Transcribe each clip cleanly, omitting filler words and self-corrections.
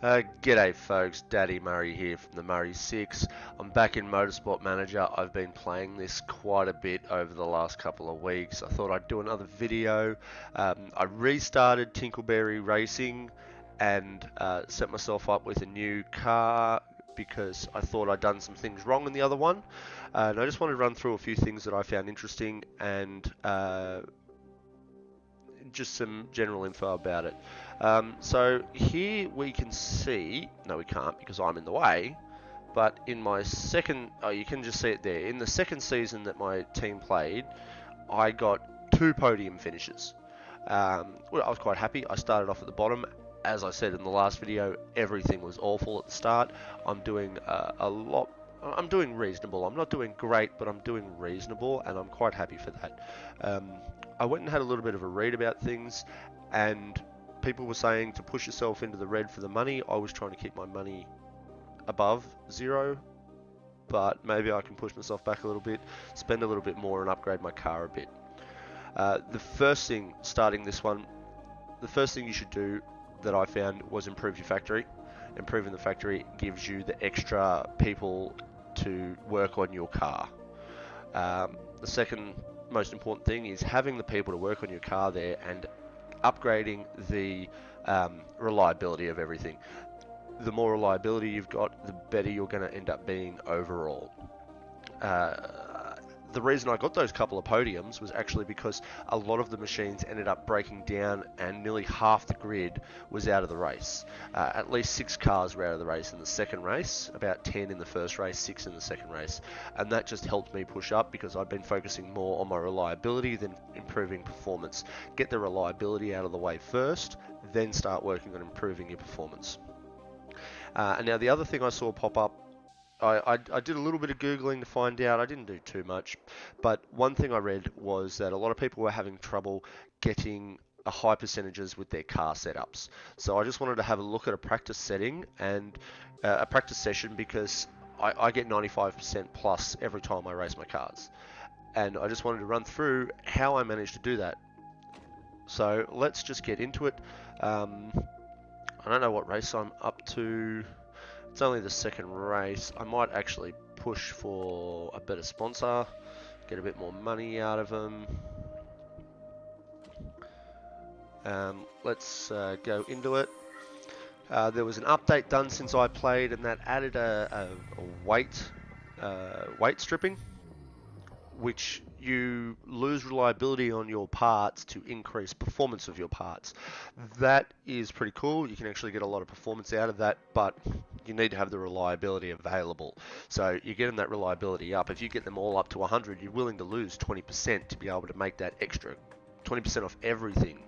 G'day folks, Daddy Murray here from the Murray 6. I'm back in Motorsport Manager. I've been playing this quite a bit over the last couple of weeks. I thought I'd do another video. I restarted Tinkleberry Racing and set myself up with a new car because I thought I'd done some things wrong in the other one. And I just wanted to run through a few things that I found interesting and just some general info about it. So here we can see, no we can't because I'm in the way, but in my second, oh you can just see it there, in the second season that my team played, I got 2 podium finishes. Well, I was quite happy. I started off at the bottom. As I said in the last video, everything was awful at the start. I'm doing I'm doing reasonable. I'm not doing great, but I'm doing reasonable, and I'm quite happy for that. I went and had a little bit of a read about things, and people were saying to push yourself into the red for the money. I was trying to keep my money above 0, but maybe I can push myself back a little bit, spend a little bit more, and upgrade my car a bit. The first thing, starting this one, the first thing you should do that I found was improve your factory. Improving the factory gives you the extra people to work on your car. The second most important thing is having the people to work on your car there and upgrading the reliability of everything. The more reliability you've got, the better you're going to end up being overall. The reason I got those couple of podiums was actually because a lot of the machines ended up breaking down and nearly half the grid was out of the race. At least 6 cars were out of the race in the second race, about 10 in the first race, 6 in the second race, and that just helped me push up because I've been focusing more on my reliability than improving performance. Get the reliability out of the way first, then start working on improving your performance. And now the other thing I saw pop up, I did a little bit of Googling to find out. I didn't do too much, but one thing I read was that a lot of people were having trouble getting high percentages with their car setups. So I just wanted to have a look at a practice setting and a practice session because I get 95% plus every time I race my cars. And I just wanted to run through how I managed to do that. So let's just get into it. I don't know what race I'm up to. It's only the second race. I might actually push for a better sponsor, get a bit more money out of them. Let's go into it. There was an update done since I played, and that added a weight stripping, which you lose reliability on your parts to increase performance of your parts. That is pretty cool. You can actually get a lot of performance out of that, but you need to have the reliability available. So you're getting that reliability up. If you get them all up to 100, you're willing to lose 20% to be able to make that extra 20% off everything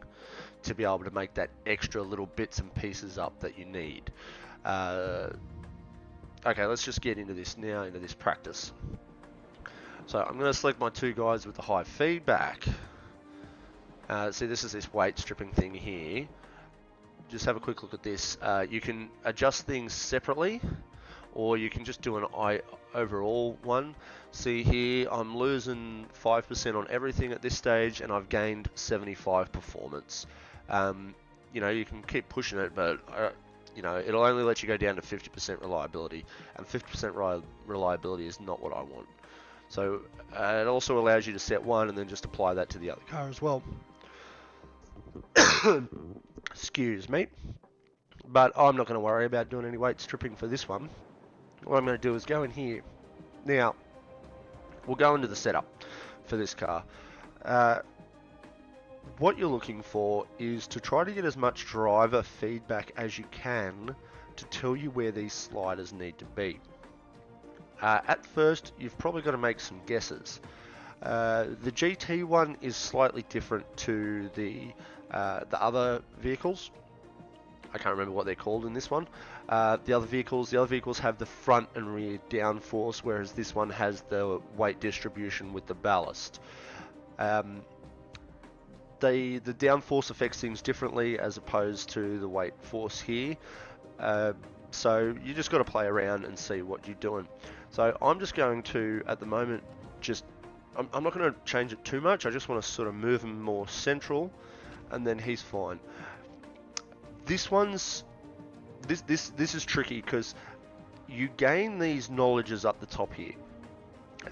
to be able to make that extra little bits and pieces up that you need. Okay, let's just get into this now, into this practice. So I'm going to select my 2 guys with the high feedback. See, this is this weight stripping thing here. Just have a quick look at this. You can adjust things separately, or you can just do an overall one. See here, I'm losing 5% on everything at this stage, and I've gained 75 performance. You know, you can keep pushing it, but you know, it'll only let you go down to 50% reliability, and 50% reliability is not what I want. So it also allows you to set one and then just apply that to the other car as well. Excuse me. But I'm not going to worry about doing any weight stripping for this one. What I'm going to do is go in here. Now, we'll go into the setup for this car. What you're looking for is to try to get as much driver feedback as you can to tell you where these sliders need to be. At first, you've probably got to make some guesses. The GT one is slightly different to the other vehicles. I can't remember what they're called in this one. The other vehicles have the front and rear downforce, whereas this one has the weight distribution with the ballast. The downforce affects things differently as opposed to the weight force here. So you just got to play around and see what you're doing. So I'm just going to, at the moment, I'm not going to change it too much. I just want to sort of move him more central, and then he's fine. This this is tricky because you gain these knowledges up the top here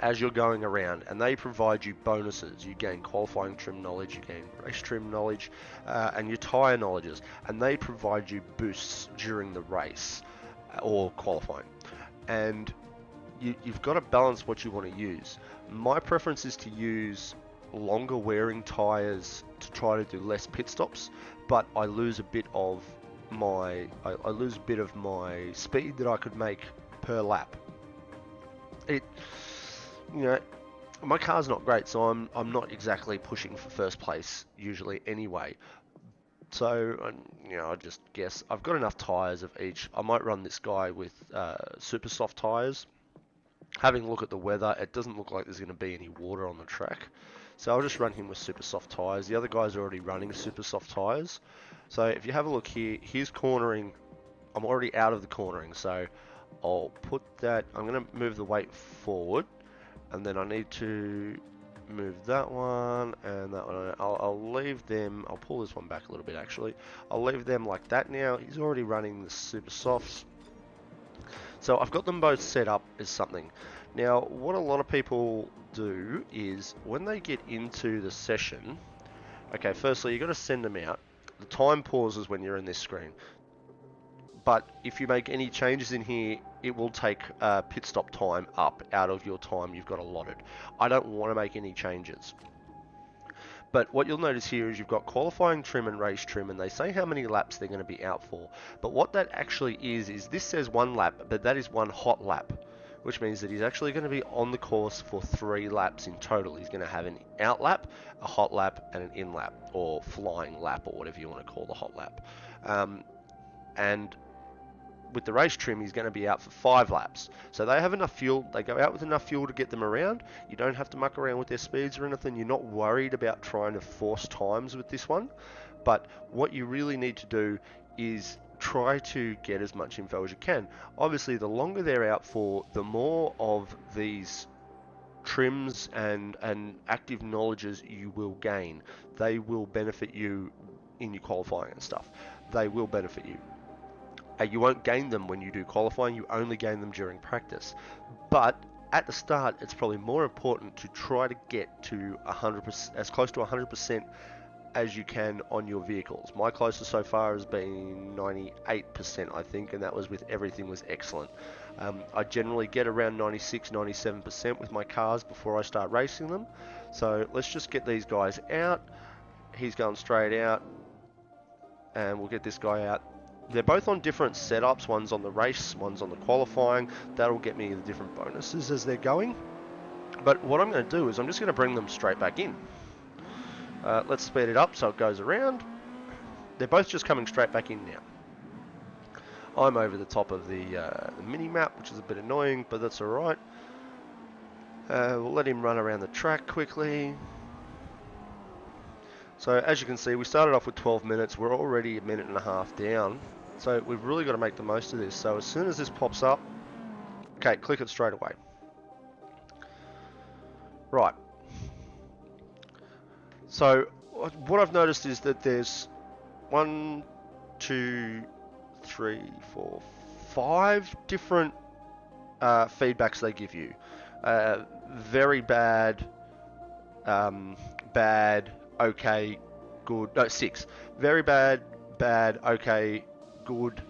as you're going around, and they provide you bonuses. You gain qualifying trim knowledge, you gain race trim knowledge, and your tyre knowledges, and they provide you boosts during the race or qualifying. And you've got to balance what you want to use. My preference is to use longer wearing tyres to try to do less pit stops, but I lose a bit of my speed that I could make per lap. My car's not great, so I'm not exactly pushing for first place usually anyway. So, I just guess I've got enough tyres of each. I might run this guy with super soft tyres. Having a look at the weather, it doesn't look like there's going to be any water on the track. So I'll just run him with super soft tyres. The other guys are already running super soft tyres. So if you have a look here, here's cornering. I'm already out of the cornering, so I'll put that. I'm going to move the weight forward, and then I need to move that one and that one. I'll leave them. I'll pull this one back a little bit actually. I'll leave them like that now. He's already running the super softs. So I've got them both set up as something. Now, what a lot of people do is when they get into the session, okay, firstly, you've got to send them out. The time pauses when you're in this screen. But if you make any changes in here, it will take pit stop time up out of your time you've got allotted. I don't want to make any changes. But what you'll notice here is you've got qualifying trim and race trim, and they say how many laps they're going to be out for. But what that actually is this says 1 lap, but that is 1 hot lap, which means that he's actually going to be on the course for 3 laps in total. He's going to have an out lap, a hot lap, and an in lap, or flying lap, or whatever you want to call the hot lap. And with the race trim, he's going to be out for 5 laps. So they have enough fuel. They go out with enough fuel to get them around. You don't have to muck around with their speeds or anything. You're not worried about trying to force times with this one. But what you really need to do is try to get as much info as you can. Obviously, the longer they're out for, the more of these trims and active knowledges you will gain. They will benefit you in your qualifying and stuff. They will benefit you. You won't gain them when you do qualifying, you only gain them during practice. But at the start, it's probably more important to try to get to 100%, as close to 100% as you can on your vehicles. My closest so far has been 98%, I think, and that was with everything was excellent. I generally get around 96, 97% with my cars before I start racing them. So let's just get these guys out. He's going straight out, and we'll get this guy out. They're both on different setups. One's on the race, one's on the qualifying. That'll get me the different bonuses as they're going. But what I'm going to do is I'm just going to bring them straight back in. Let's speed it up so it goes around. They're both just coming straight back in now. I'm over the top of the mini-map, which is a bit annoying, but that's alright. We'll let him run around the track quickly. So as you can see, we started off with 12 minutes. We're already a minute and a half down. So we've really got to make the most of this. So as soon as this pops up, okay, click it straight away. Right. So what I've noticed is that there's 1, 2, 3, 4, 5 different feedbacks they give you. Very bad, bad, okay, good. No, 6. Very bad, bad, okay, good,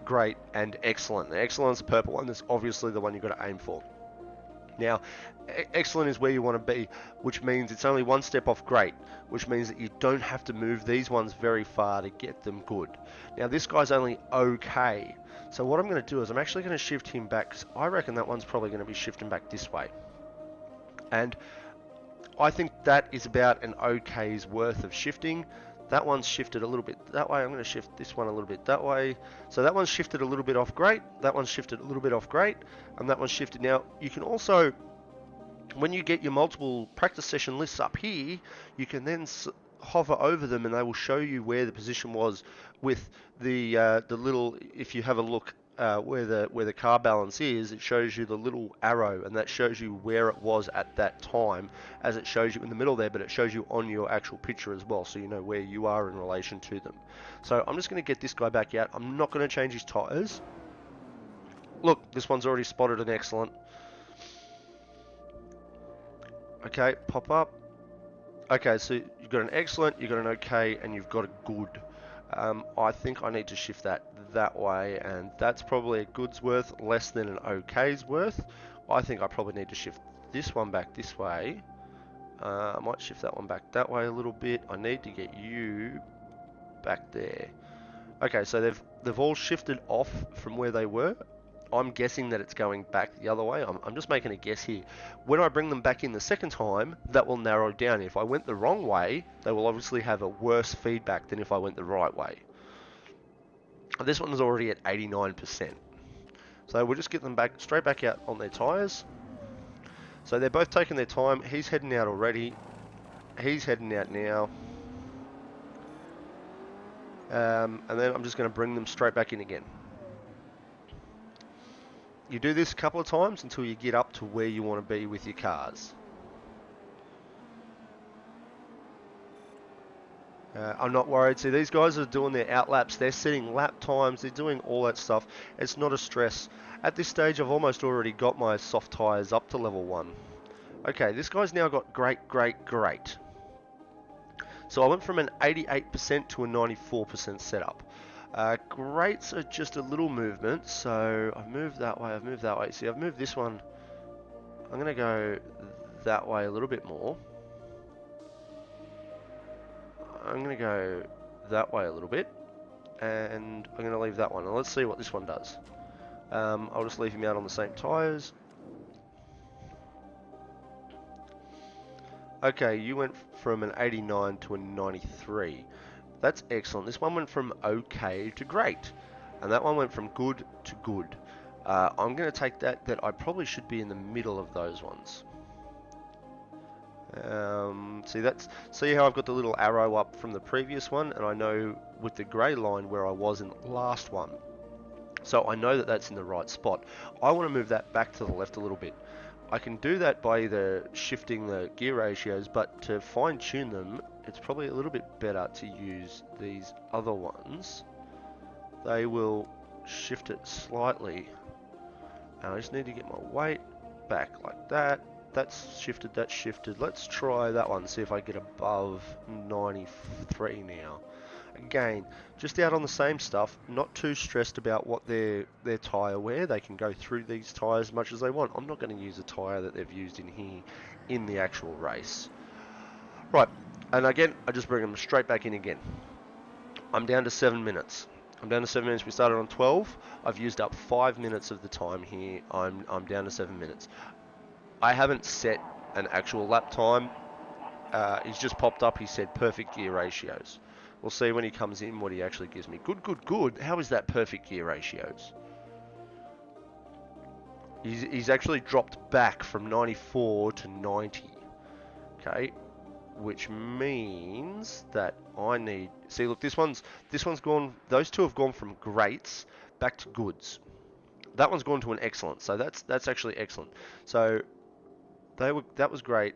great, and excellent. The excellent's the purple one. That's obviously the one you've got to aim for. Now, excellent is where you want to be, which means it's only 1 step off great, which means that you don't have to move these ones very far to get them good. Now, this guy's only okay. So what I'm going to do is I'm actually going to shift him back, because I reckon that one's probably going to be shifting back this way. And I think that is about an okay's worth of shifting. That one's shifted a little bit that way. I'm going to shift this one a little bit that way. So that one's shifted a little bit off great. That one's shifted a little bit off great. And that one's shifted. Now, you can also, when you get your multiple practice session lists up here, you can then hover over them and they will show you where the position was with the little, if you have a look where the car balance is, it shows you the little arrow, and that shows you where it was at that time, as it shows you in the middle there, but it shows you on your actual picture as well, so you know where you are in relation to them. So I'm just going to get this guy back out. I'm not going to change his tires. Look, this one's already spotted an excellent. Okay, pop up. Okay, so you've got an excellent, you've got an okay, and you've got a good. I think I need to shift that way, and that's probably a good's worth less than an okay's worth. I think I probably need to shift this one back this way. I might shift that one back that way a little bit. I need to get you back there. Okay, so they've all shifted off from where they were. I'm guessing that it's going back the other way. I'm just making a guess here. When I bring them back in the second time, that will narrow down. If I went the wrong way, they will obviously have a worse feedback than if I went the right way. This one's already at 89%. So we'll just get them back straight back out on their tyres. So they're both taking their time. He's heading out already. He's heading out now. And then I'm just going to bring them straight back in again. You do this a couple of times until you get up to where you want to be with your cars. I'm not worried. See, these guys are doing their outlaps. They're setting lap times. They're doing all that stuff. It's not a stress. At this stage, I've almost already got my soft tyres up to level 1. Okay, this guy's now got great. So I went from an 88% to a 94% setup. Greats are just a little movement, so I've moved that way, See, I've moved this one. I'm going to go that way a little bit more. I'm going to go that way a little bit, and I'm going to leave that one. And let's see what this one does. I'll just leave him out on the same tyres. Okay, you went from an 89 to a 93. That's excellent. This one went from okay to great, and that one went from good to good. I'm going to take that I probably should be in the middle of those ones. See how I've got the little arrow up from the previous one, and I know with the grey line where I was in the last one. So I know that that's in the right spot. I want to move that back to the left a little bit. I can do that by either shifting the gear ratios, but to fine tune them, it's probably a little bit better to use these other ones. They will shift it slightly. And I just need to get my weight back like that. That's shifted. Let's try that one, see if I get above 93 now. Again, just out on the same stuff, not too stressed about what their tyre wear. They can go through these tyres as much as they want. I'm not going to use a tyre that they've used in here in the actual race. Right, and again, I just bring them straight back in again. I'm down to 7 minutes. We started on 12. I've used up 5 minutes of the time here. I'm down to 7 minutes. I haven't set an actual lap time. He's just popped up. He said perfect gear ratios. We'll see when he comes in what he actually gives me. Good. How is that perfect gear ratios? He's actually dropped back from 94 to 90. Okay, which means that I need. See, look, this one's gone. Those two have gone from greats back to goods. That one's gone to an excellent. So that's actually excellent. So that was great.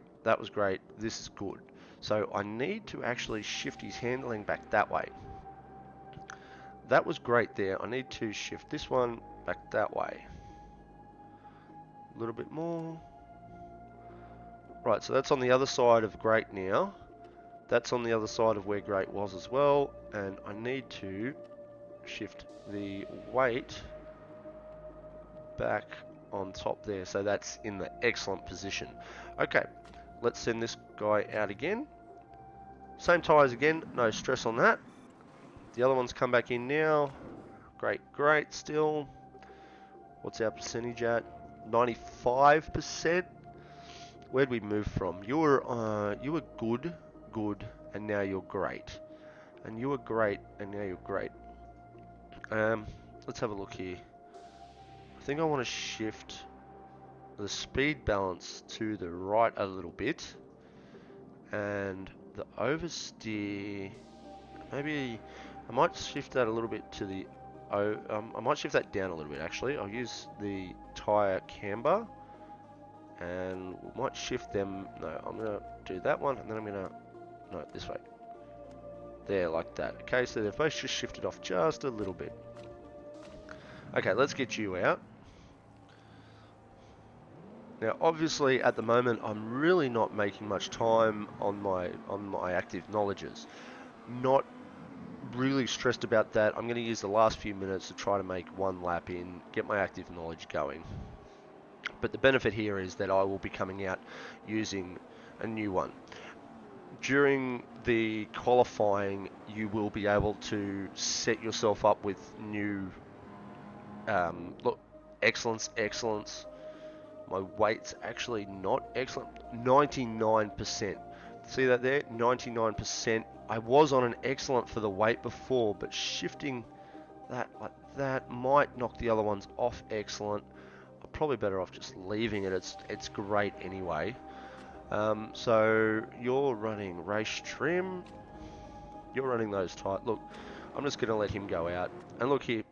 This is good. So I need to actually shift his handling back that way. That was great there. I need to shift this one back that way. A little bit more. Right, so that's on the other side of great now. That's on the other side of where great was as well. And I need to shift the weight back on top there. So that's in the excellent position. Okay, let's send this guy out again. Same tyres again, no stress on that. The other one's come back in now. Great still. What's our percentage at? 95%. Where'd we move from? You were good, and now you're great. And you were great, and now you're great. Let's have a look here. I think I want to shift the speed balance to the right a little bit. And the oversteer, maybe I might shift that a little bit to the I might shift that down a little bit actually. I'll use the tyre camber and we might shift them. No, I'm going to do that one and then I'm going to, no, this way. There, like that. Okay, so they've both just shifted off just a little bit. Okay, let's get you out. Now, obviously, at the moment, I'm really not making much time on my active knowledges. Not really stressed about that. I'm going to use the last few minutes to try to make one lap in, get my active knowledge going. But the benefit here is that I will be coming out using a new one. During the qualifying, you will be able to set yourself up with new, look, excellence. My weight's actually not excellent, 99%. See that there, 99%. I was on an excellent for the weight before, but shifting that like that might knock the other ones off excellent. I'm probably better off just leaving it. It's great anyway. So you're running race trim. You're running those tight. Look, I'm just going to let him go out. And look here.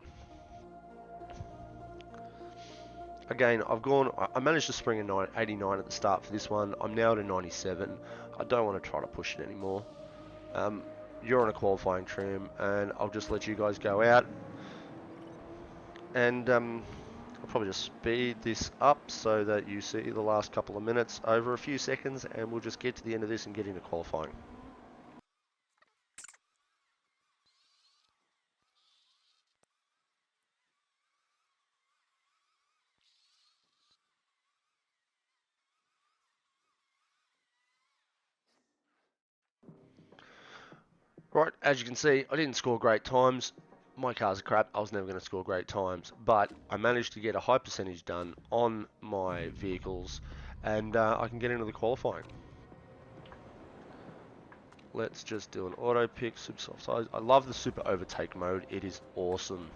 Again, I managed to spring a 89 at the start for this one. I'm now at a 97. I don't want to try to push it anymore. You're on a qualifying trim, and I'll just let you guys go out. And I'll probably just speed this up so that you see the last couple of minutes over a few seconds, and we'll just get to the end of this and get into qualifying. Right, as you can see, I didn't score great times. My car's crap. I was never going to score great times, but I managed to get a high percentage done on my vehicles, and I can get into the qualifying. Let's just do an auto pick, super soft. So I love the super overtake mode. It is awesome.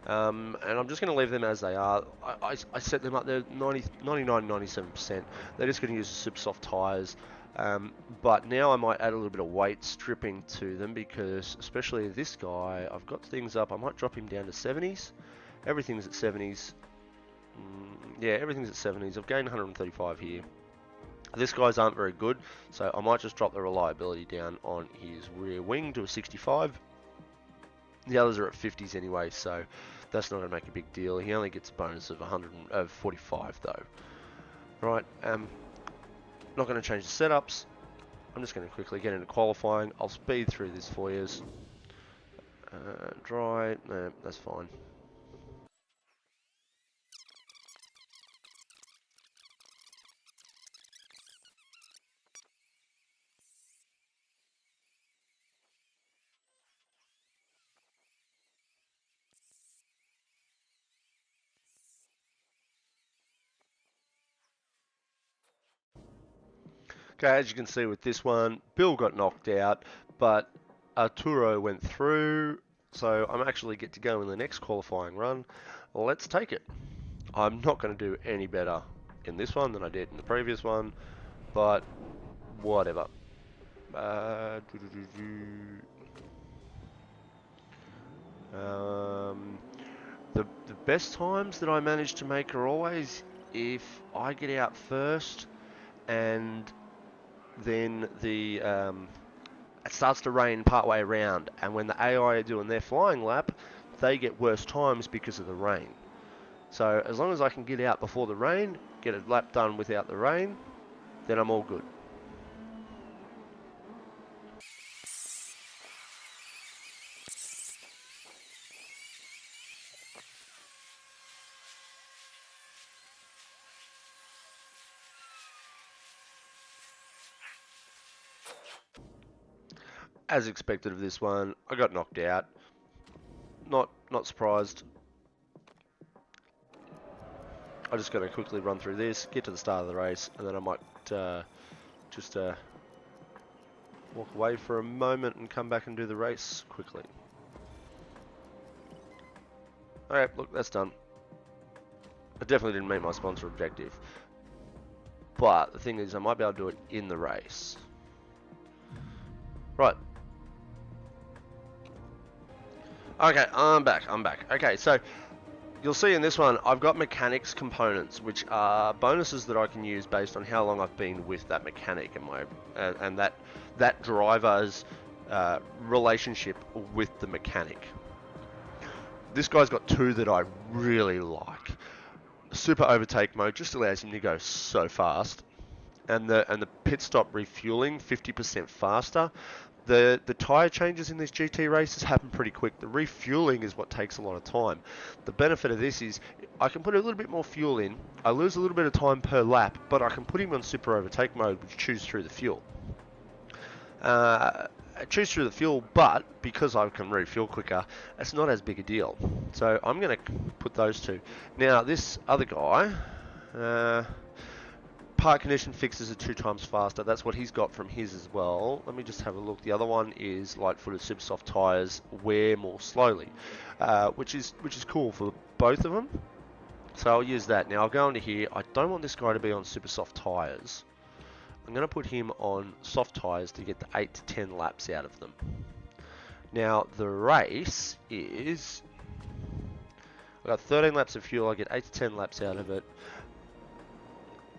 And I'm just going to leave them as they are. I set them up there 99, 97%. They're just going to use the super soft tyres. But now I might add a little bit of weight stripping to them because, especially this guy, I've got things up. I might drop him down to 70s. Everything's at 70s. Yeah, everything's at 70s. I've gained 135 here. This guy's aren't very good, so I might just drop the reliability down on his rear wing to a 65. The others are at 50s anyway, so that's not going to make a big deal. He only gets a bonus of 145 though. Right, not going to change the setups. I'm just going to quickly get into qualifying. I'll speed through this for you. Dry, no, that's fine. Okay, as you can see with this one, Bill got knocked out, but Arturo went through, so I'm actually get to go in the next qualifying run. Let's take it. I'm not going to do any better in this one than I did in the previous one, but whatever. The best times that I manage to make are always if I get out first and then it starts to rain partway around, and when the AI are doing their flying lap, they get worse times because of the rain. So as long as I can get out before the rain, get a lap done without the rain, then I'm all good. As expected of this one, I got knocked out. Not surprised. I just got to quickly run through this, get to the start of the race, and then I might just walk away for a moment and come back and do the race quickly. Alright, look, that's done. I definitely didn't meet my sponsor objective. But the thing is, I might be able to do it in the race. Right. Okay, I'm back. Okay, so you'll see in this one, I've got mechanics components, which are bonuses that I can use based on how long I've been with that mechanic and that driver's relationship with the mechanic. This guy's got two that I really like. Super overtake mode just allows him to go so fast, and the pit stop refueling 50% faster. The tyre changes in these GT races happen pretty quick. The refueling is what takes a lot of time. The benefit of this is I can put a little bit more fuel in. I lose a little bit of time per lap, but I can put him on super overtake mode, which chews through the fuel. Choose through the fuel, but because I can refuel quicker, it's not as big a deal. So I'm going to put those two. Now this other guy, part condition fixes are 2 times faster. That's what he's got from his as well. Let me just have a look. The other one is light-footed super soft tyres wear more slowly, which is cool for both of them. So I'll use that. Now I'll go into here. I don't want this guy to be on super soft tyres. I'm going to put him on soft tyres to get the 8 to 10 laps out of them. Now the race is, I've got 13 laps of fuel, I get 8 to 10 laps out of it.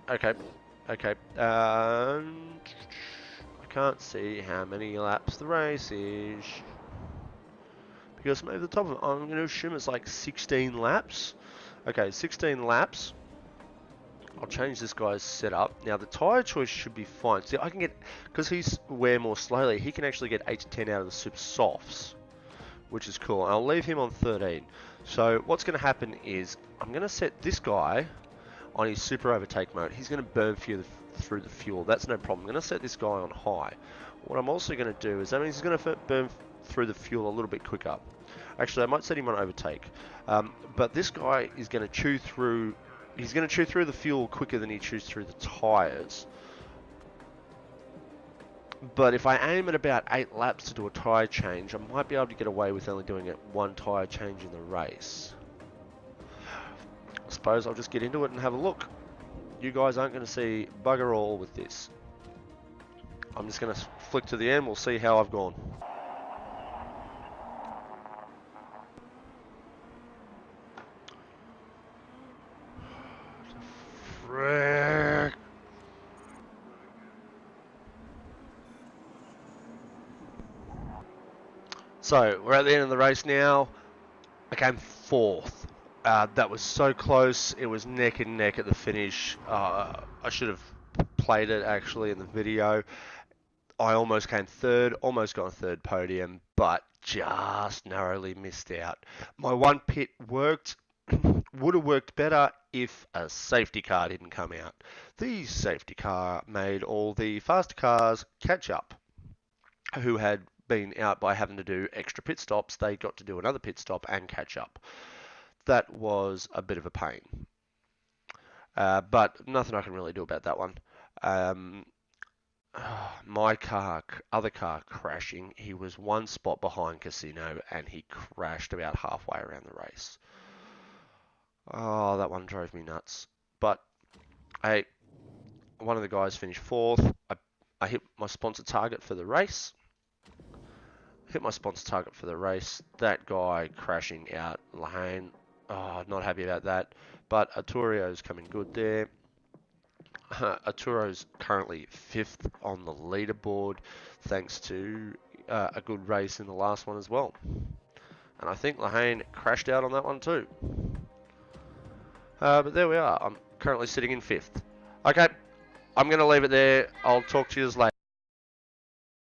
Okay. I can't see how many laps the race is, because maybe the top of it, I'm going to assume it's like 16 laps. Okay, 16 laps. I'll change this guy's setup. Now the tyre choice should be fine. See, I can get, because he's wear more slowly, he can actually get 8 to 10 out of the super softs, which is cool. And I'll leave him on 13. So what's going to happen is I'm going to set this guy on his super overtake mode. He's going to burn through the fuel. That's no problem. I'm going to set this guy on high. What I'm also going to do is, he's going to burn through the fuel a little bit quicker. Actually, I might set him on overtake. But this guy is going to chew through. He's going to chew through the fuel quicker than he chews through the tyres. But if I aim at about 8 laps to do a tyre change, I might be able to get away with only doing it 1 tyre change in the race. I suppose I'll just get into it and have a look. You guys aren't going to see bugger all with this. I'm just going to flick to the end, we'll see how I've gone. Frick. So, we're at the end of the race now. I came 4th. That was so close. It was neck and neck at the finish. I should have played it actually in the video. I almost came 3rd, almost got a 3rd podium, but just narrowly missed out. My one pit worked. Would have worked better if a safety car didn't come out. The safety car made all the faster cars catch up, who had been out by having to do extra pit stops. They got to do another pit stop and catch up. That was a bit of a pain, but nothing I can really do about that one. My other car crashing. He was 1 spot behind Casino and he crashed about halfway around the race. Oh, that one drove me nuts. But one of the guys finished 4th. I hit my sponsor target for the race. That guy crashing out Lahane. Oh, not happy about that. But Arturio's coming good there. Arturo's currently 5th on the leaderboard, thanks to a good race in the last one as well. And I think Lahane crashed out on that one too. But there we are. I'm currently sitting in 5th. Okay, I'm going to leave it there. I'll talk to you later.